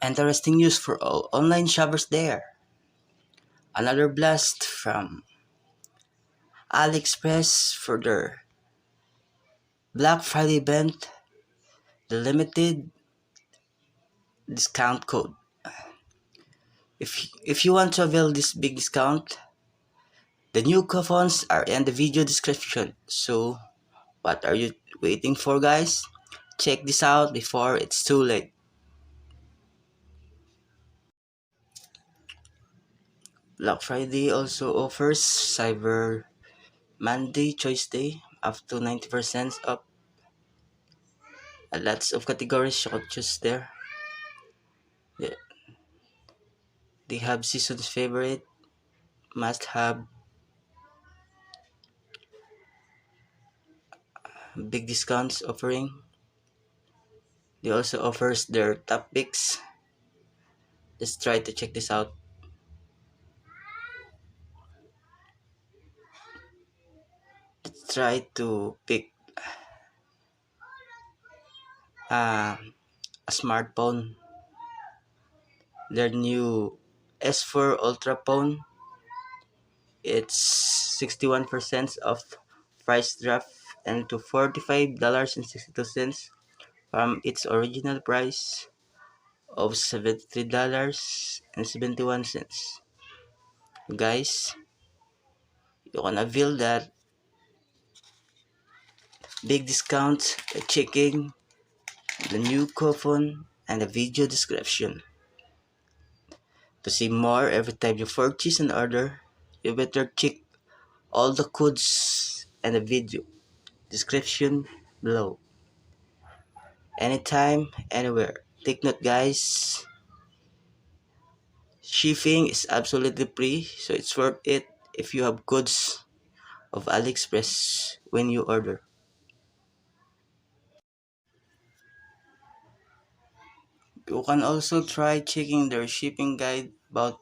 Interesting news for all online shoppers there. Another blast from AliExpress for their Black Friday event, the limited discount code. If you want to avail this big discount, the new coupons are in the video description. So, what are you waiting for, guys? Check this out before it's too late. Black Friday also offers Cyber Monday Choice Day up to 90% off. Lots of categories you could choose there. Yeah, they have season's favorite, must have, big discounts offering. They also offers their top picks. Let's try to check this out. Let's try to pick uh, a smartphone. Their new S4 Ultra phone. It's 61% off price drop and to $45.62 from its original price of $73.71. Guys, you can avail that big discount by checking the new coupon and the video description. To see more every time you purchase an order, you better check all the codes and the video description below. Anytime, anywhere. Take note, guys. Shipping is absolutely free, so it's worth it if you have codes of AliExpress when you order. You can also try checking their shipping guide about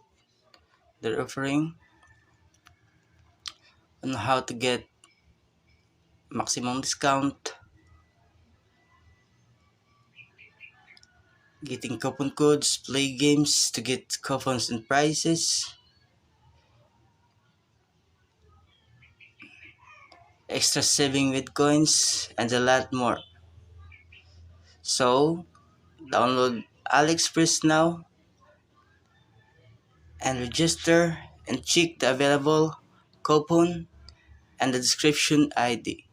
their offering on how to get maximum discount, getting coupon codes, play games to get coupons and prices, extra saving with coins, and a lot more. So, download AliExpress now and register and check the available coupon and the description ID.